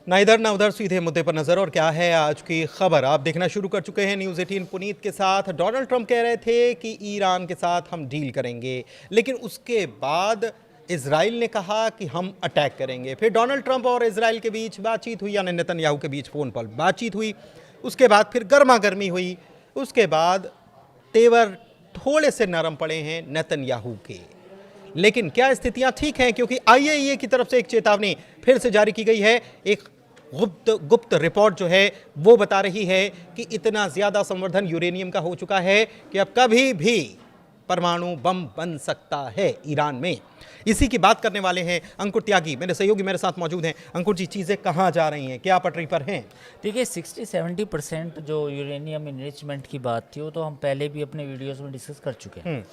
ना इधर ना उधर, सीधे मुद्दे पर नजर। और क्या है आज की खबर, आप देखना शुरू कर चुके हैं न्यूज़ 18 पुनीत के साथ। डोनाल्ड ट्रंप कह रहे थे कि ईरान के साथ हम डील करेंगे, लेकिन उसके बाद इजराइल ने कहा कि हम अटैक करेंगे। फिर डोनाल्ड ट्रंप और इजराइल के बीच बातचीत हुई, यानी नेतन्याहू के बीच फ़ोन पर बातचीत हुई। उसके बाद फिर गर्मा गर्मी हुई। उसके बाद तेवर थोड़े से नरम पड़े हैं नेतन्याहू के। लेकिन क्या स्थितियां ठीक हैं? क्योंकि आईएईए की तरफ से एक चेतावनी फिर से जारी की गई है। एक गुप्त रिपोर्ट जो है वो बता रही है कि इतना ज्यादा संवर्धन यूरेनियम का हो चुका है कि अब कभी भी परमाणु बम बन सकता है ईरान में। इसी की बात करने वाले हैं अंकुर त्यागी, मेरे सहयोगी मेरे साथ मौजूद हैं। अंकुर जी, चीजें कहां जा रही हैं, क्या पटरी पर हैं? देखिए 60-70% जो यूरेनियम इनरिचमेंट की बात थी वो तो हम पहले भी अपने वीडियोस में डिस्कस कर चुके हैं।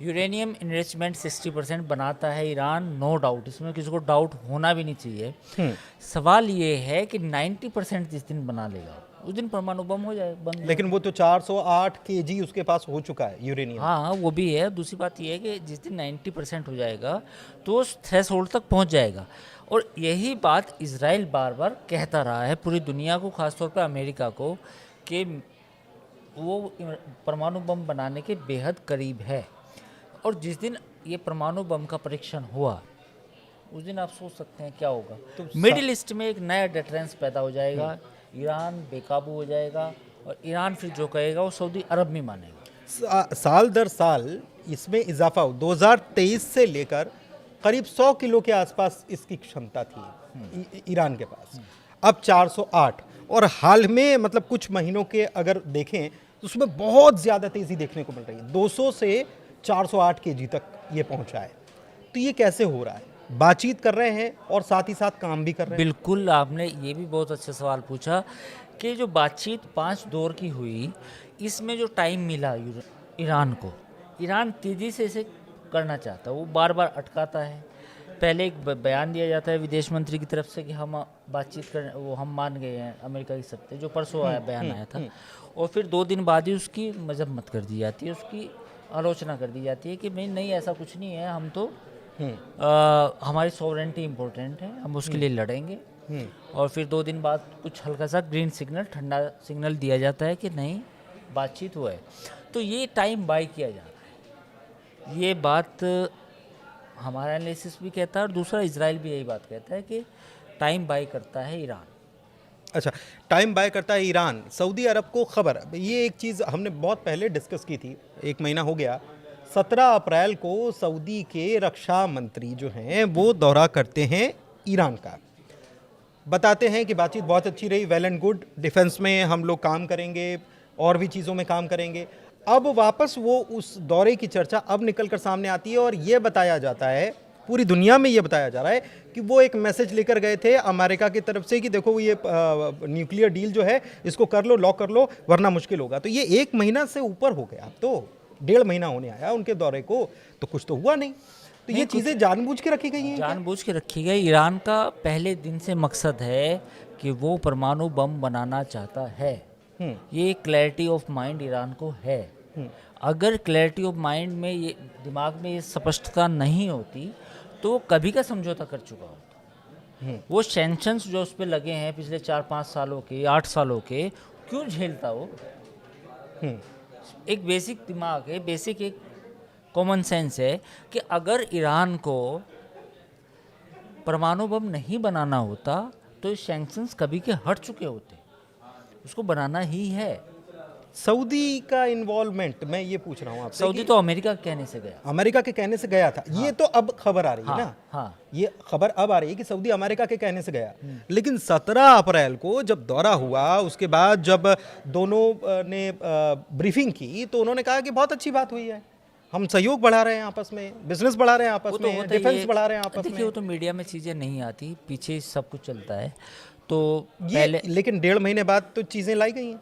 यूरेनियम इनरिचमेंट 60% बनाता है ईरान, नो डाउट, इसमें किसी को डाउट होना भी नहीं चाहिए। सवाल ये है कि 90% जिस दिन बना लेगा उस दिन परमाणु बम हो जाए, बन लेकिन वो तो 408 केजी उसके पास हो चुका है यूरेनियम। हाँ वो भी है। दूसरी बात यह है कि जिस दिन 90% हो जाएगा तो उस थ्रेशोल्ड तक पहुंच जाएगा। और यही बात इजराइल बार बार कहता रहा है पूरी दुनिया को, खासतौर पर अमेरिका को, कि वो परमाणु बम बनाने के बेहद करीब है। और जिस दिन ये परमाणु बम का परीक्षण हुआ उस दिन आप सोच सकते हैं क्या होगा। तो मिडिल ईस्ट में एक नया डिफरेंस पैदा हो जाएगा, ईरान बेकाबू हो जाएगा और ईरान फिर जो कहेगा वो सऊदी अरब में मानेगा। साल दर साल इसमें इजाफा हो। 2023 से लेकर करीब 100 किलो के आसपास इसकी क्षमता थी ईरान के पास, अब 408। और हाल में मतलब कुछ महीनों के अगर देखें तो उसमें बहुत ज़्यादा तेज़ी देखने को मिल रही है। 200 से 408 केजी तक ये पहुंचा है। तो ये कैसे हो रहा है? बातचीत कर रहे हैं और साथ ही साथ काम भी कर रहे हैं। बिल्कुल, आपने ये भी बहुत अच्छा सवाल पूछा कि जो बातचीत 5 दौर की हुई, इसमें जो टाइम मिला ईरान को, ईरान तेज़ी से इसे करना चाहता है, वो बार बार अटकाता है। पहले एक बयान दिया जाता है विदेश मंत्री की तरफ से कि हम बातचीत कर, वो हम मान गए हैं अमेरिका की शर्तें, जो परसों आया बयान आया था। और फिर 2 दिन बाद ही उसकी मजम्मत कर दी जाती है, उसकी आलोचना कर दी जाती है कि नहीं नहीं ऐसा कुछ नहीं है, हम तो हमारी सॉवरेंटी इम्पोर्टेंट है, हम उसके लिए लड़ेंगे। और फिर 2 दिन बाद कुछ हल्का सा ग्रीन सिग्नल, ठंडा सिग्नल दिया जाता है कि नहीं बातचीत हुआ है। तो ये टाइम बाय किया जा रहा है, ये बात हमारा एनालिसिस भी कहता है और दूसरा इजराइल भी यही बात कहता है कि टाइम बाय करता है ईरान। अच्छा, टाइम बाय करता है ईरान। सऊदी अरब को खबर, ये एक चीज़ हमने बहुत पहले डिस्कस की थी, 1 महीना हो गया। 17 अप्रैल को सऊदी के रक्षा मंत्री जो हैं वो दौरा करते हैं ईरान का, बताते हैं कि बातचीत बहुत अच्छी रही, वेल एंड गुड, डिफेंस में हम लोग काम करेंगे और भी चीज़ों में काम करेंगे। अब वापस वो उस दौरे की चर्चा अब निकल कर सामने आती है और ये बताया जाता है, पूरी दुनिया में ये बताया जा रहा है कि वो एक मैसेज लेकर गए थे अमेरिका की तरफ से कि देखो ये न्यूक्लियर डील जो है इसको कर लो, लॉक कर लो, वरना मुश्किल होगा। तो ये 1 महीना से ऊपर हो गया, अब तो 1.5 महीना होने आया उनके दौरे को, तो कुछ तो हुआ नहीं। तो ये चीज़ें जानबूझ के रखी गई हैं, जानबूझ के रखी गई। ईरान का पहले दिन से मकसद है कि वो परमाणु बम बनाना चाहता है। ये क्लैरिटी ऑफ माइंड ईरान को है। अगर क्लैरिटी ऑफ माइंड में, ये दिमाग में ये स्पष्टता नहीं होती तो वो कभी का समझौता कर चुका होता। वो सैंक्शंस जो उस पर लगे हैं पिछले 4-5 सालों के, 8 सालों के, क्यों झेलता वो? एक बेसिक दिमाग है, बेसिक एक कॉमन सेंस है कि अगर ईरान को परमाणु बम नहीं बनाना होता तो ये सैंक्शंस कभी के हट चुके होते, उसको बनाना ही है। सऊदी का इन्वॉल्वमेंट, मैं ये पूछ रहा हूँ आपसे। सऊदी तो अमेरिका के कहने से गया, अमेरिका के कहने से गया था। हाँ। ये तो अब खबर आ रही है ना। हाँ, ये खबर अब आ रही है कि सऊदी अमेरिका के कहने से गया। लेकिन 17 अप्रैल को जब दौरा हुआ, उसके बाद जब दोनों ने ब्रीफिंग की तो उन्होंने कहा कि बहुत अच्छी बात हुई है, हम सहयोग बढ़ा रहे हैं आपस में, बिजनेस बढ़ा रहे हैं आपस में, डिफेंस बढ़ा रहे हैं आपस में। देखिए वो तो मीडिया में चीज़ें नहीं आती, पीछे सब कुछ चलता है। तो पहले, लेकिन 1.5 महीने बाद तो चीज़ें लाई गई हैं।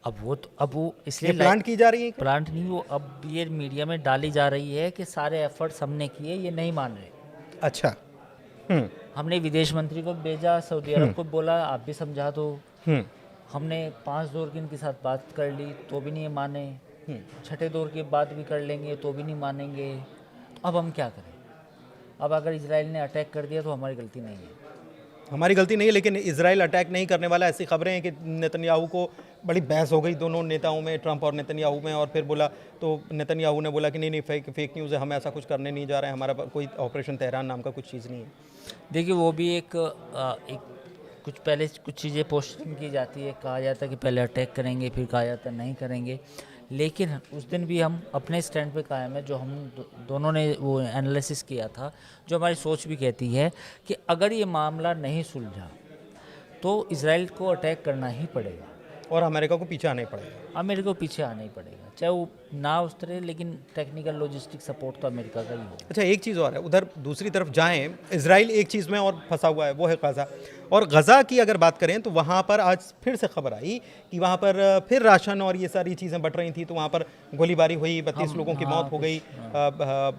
अब वो इसलिए प्लांट की जा रही है। प्लांट नहीं, वो अब ये मीडिया में डाली जा रही है कि सारे एफर्ट्स हमने किए, ये नहीं मान रहे। अच्छा। हमने विदेश मंत्री को भेजा, सऊदी अरब को बोला आप भी समझा दो। हमने 5 दौर की इनके साथ बात कर ली तो भी नहीं माने, 6ठे दौर के बाद भी कर लेंगे तो भी नहीं मानेंगे। तो अब हम क्या करें? अब अगर इजराइल ने अटैक कर दिया तो हमारी गलती नहीं है, हमारी गलती नहीं है, लेकिन इजराइल अटैक नहीं करने वाला, ऐसी खबरें हैं कि नेतन्याहू को बड़ी बहस हो गई दोनों नेताओं में, ट्रंप और नेतन्याहू में, और फिर बोला तो नेतन्याहू ने बोला कि नहीं फेक न्यूज़ है, हम ऐसा कुछ करने नहीं जा रहे हैं, हमारा कोई ऑपरेशन तेहरान नाम का कुछ चीज़ नहीं है। देखिए वो भी एक कुछ पहले कुछ चीज़ें पोस्टिंग की जाती है, कहा जाता है कि पहले अटैक करेंगे, फिर कहा जाता है नहीं करेंगे, लेकिन उस दिन भी हम अपने स्टैंड पे कायम है, जो हम दोनों ने वो एनालिसिस किया था, जो हमारी सोच भी कहती है कि अगर ये मामला नहीं सुलझा तो इजराइल को अटैक करना ही पड़ेगा और अमेरिका को पीछे आना ही पड़ेगा। अमेरिका को पीछे आना ही पड़ेगा, चाहे वो ना उतरे, लेकिन टेक्निकल लॉजिस्टिक सपोर्ट तो अमेरिका का ही होगा। अच्छा, एक चीज़ और है, उधर दूसरी तरफ जाएं, इजराइल एक चीज़ में और फंसा हुआ है, वो है गज़ा। और गज़ा की अगर बात करें तो वहाँ पर आज फिर से खबर आई कि वहाँ पर फिर राशन और ये सारी चीज़ें बट रही थी, तो वहाँ पर गोलीबारी हुई, 32 लोगों की मौत हो गई,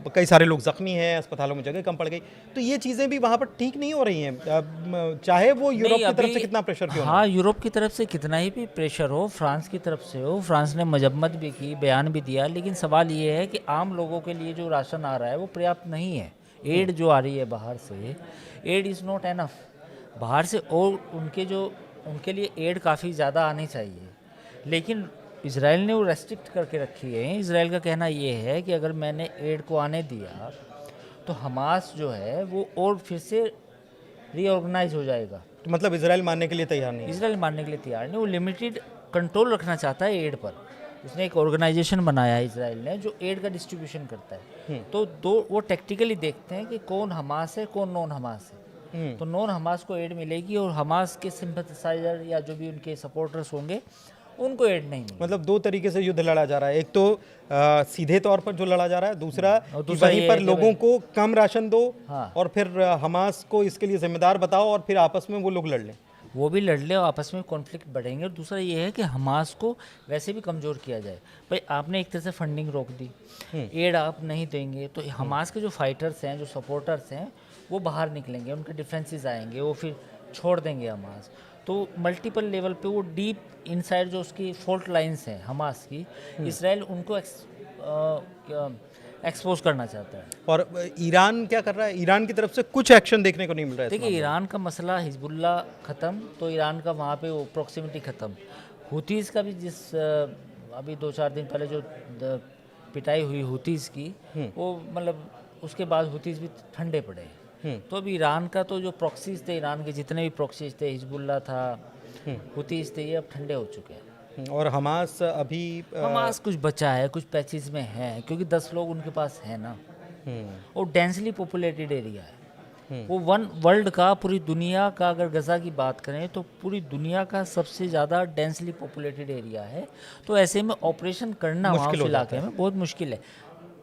कई सारे लोग ज़ख्मी हैं, अस्पतालों में जगह कम पड़ गई। तो ये चीज़ें भी वहाँ पर ठीक नहीं हो रही हैं, चाहे वो यूरोप की तरफ से कितना प्रेशर क्यों ना हो। हाँ, यूरोप की तरफ से कितना ही भी प्रेशर हो, फ्रांस की तरफ से हो, फ्रांस ने मजम्मत भी की, बयान भी दिया, लेकिन सवाल ये है कि आम लोगों के लिए जो राशन आ रहा है वो पर्याप्त नहीं है। एड जो आ रही है बाहर से, एड इज़ नॉट एनफ बाहर से, और उनके लिए एड काफ़ी ज़्यादा आनी चाहिए, लेकिन इजराइल ने वो रेस्ट्रिक्ट करके रखी है। इजराइल का कहना ये है कि अगर मैंने एड को आने दिया तो हमास जो है वो और फिर से रीऑर्गेनाइज हो जाएगा। तो मतलब इजराइल मानने के लिए तैयार नहीं है। इजराइल मानने के लिए तैयार नहीं, वो लिमिटेड कंट्रोल रखना चाहता है एड पर। उसने एक ऑर्गेनाइजेशन बनाया है इजराइल ने, जो एड का डिस्ट्रीब्यूशन करता है। तो वो टेक्टिकली देखते हैं कि कौन हमास है, कौन नॉन हमास है। तो नॉन हमास को एड मिलेगी और हमास के सिंपैथाइजर या जो भी उनके सपोर्टर्स होंगे उनको एड नहीं मिलेगी। मतलब दो तरीके से युद्ध लड़ा जा रहा है, एक तो सीधे तौर पर जो लड़ा जा रहा है, दूसरा और कि दूसरा वहीं ये पर है कि लोगों को कम राशन दो, हाँ। और फिर हमास को इसके लिए जिम्मेदार बताओ, और फिर आपस में वो लोग लड़ लें। वो भी लड़ ले और आपस में कॉन्फ्लिक्ट बढ़ेंगे। और दूसरा ये है कि हमास को वैसे भी कमज़ोर किया जाए। भाई आपने एक तरह से फंडिंग रोक दी, एड आप नहीं देंगे तो हमास के जो फाइटर्स हैं, जो सपोर्टर्स हैं, वो बाहर निकलेंगे, उनके डिफेंसेस आएंगे, वो फिर छोड़ देंगे हमास। तो मल्टीपल लेवल पे वो डीप इनसाइड जो उसकी फॉल्ट लाइंस हैं हमास की, इसराइल उनको एक्सपोज करना चाहता है। और ईरान क्या कर रहा है? ईरान की तरफ से कुछ एक्शन देखने को नहीं मिल रहा है इस देखिए, मामले में। ईरान का मसला हिजबुल्ला ख़त्म तो ईरान का वहाँ पे वो प्रॉक्सिमिटी ख़त्म। हुतीज़ का भी अभी 2-4 दिन पहले जो पिटाई हुई हुतीज़ की, वो मतलब उसके बाद हुतीज़ भी ठंडे पड़े। तो अब ईरान का तो जो प्रॉक्सीज थे, ईरान के जितने भी प्रॉक्सीज थे, हिजबुल्ला था, हुतीज़ थे, ये अब ठंडे हो चुके हैं। और हमास अभी हमास कुछ बचा है, कुछ पैचेस में है, क्योंकि 10 लोग उनके पास है ना, और डेंसली पॉपुलेटेड एरिया है। वो वर्ल्ड का, पूरी दुनिया का, अगर गज़ा की बात करें तो पूरी दुनिया का सबसे ज़्यादा डेंसली पॉपुलेटेड एरिया है। तो ऐसे में ऑपरेशन करना वहाँ उस इलाके में बहुत मुश्किल है।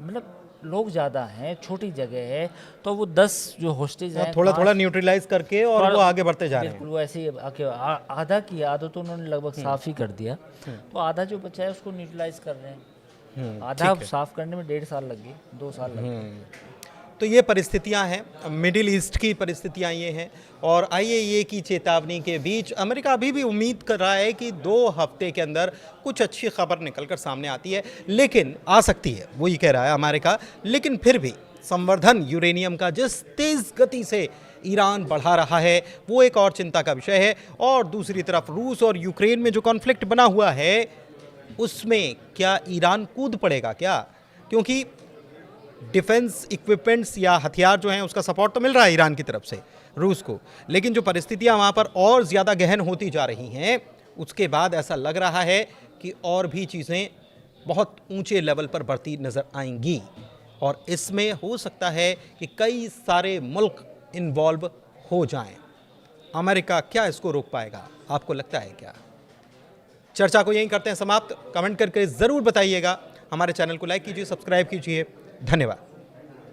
मतलब लोग ज़्यादा हैं, छोटी जगह है, तो वो 10 जो होस्टेज हैं थोड़ा थोड़ा न्यूट्रलाइज करके और वो आगे बढ़ते जा रहे हैं। बिल्कुल वो ऐसे ही आधा किया, आधा तो उन्होंने लगभग साफ ही कर दिया, तो आधा जो बचा है उसको न्यूट्रलाइज कर रहे हैं। आधा साफ करने में 1.5 साल लग गए, 2 साल लग गए। तो ये परिस्थितियां हैं, मिडिल ईस्ट की परिस्थितियां ये हैं। और आईएईए की चेतावनी के बीच अमेरिका अभी भी उम्मीद कर रहा है कि 2 हफ्ते के अंदर कुछ अच्छी खबर निकलकर सामने आती है, लेकिन आ सकती है, वो ये कह रहा है अमेरिका। लेकिन फिर भी संवर्धन यूरेनियम का जिस तेज़ गति से ईरान बढ़ा रहा है, वो एक और चिंता का विषय है। और दूसरी तरफ रूस और यूक्रेन में जो कॉन्फ्लिक्ट बना हुआ है, उसमें क्या ईरान कूद पड़ेगा क्या? क्योंकि डिफेंस इक्विपमेंट्स या हथियार जो हैं उसका सपोर्ट तो मिल रहा है ईरान की तरफ से रूस को, लेकिन जो परिस्थितियां वहाँ पर और ज़्यादा गहन होती जा रही हैं, उसके बाद ऐसा लग रहा है कि और भी चीज़ें बहुत ऊंचे लेवल पर बढ़ती नज़र आएंगी। और इसमें हो सकता है कि कई सारे मुल्क इन्वॉल्व हो जाएं। अमेरिका क्या इसको रोक पाएगा? आपको लगता है क्या? चर्चा को यहीं करते हैं समाप्त। कमेंट करके ज़रूर बताइएगा। हमारे चैनल को लाइक कीजिए, सब्सक्राइब कीजिए। धन्यवाद।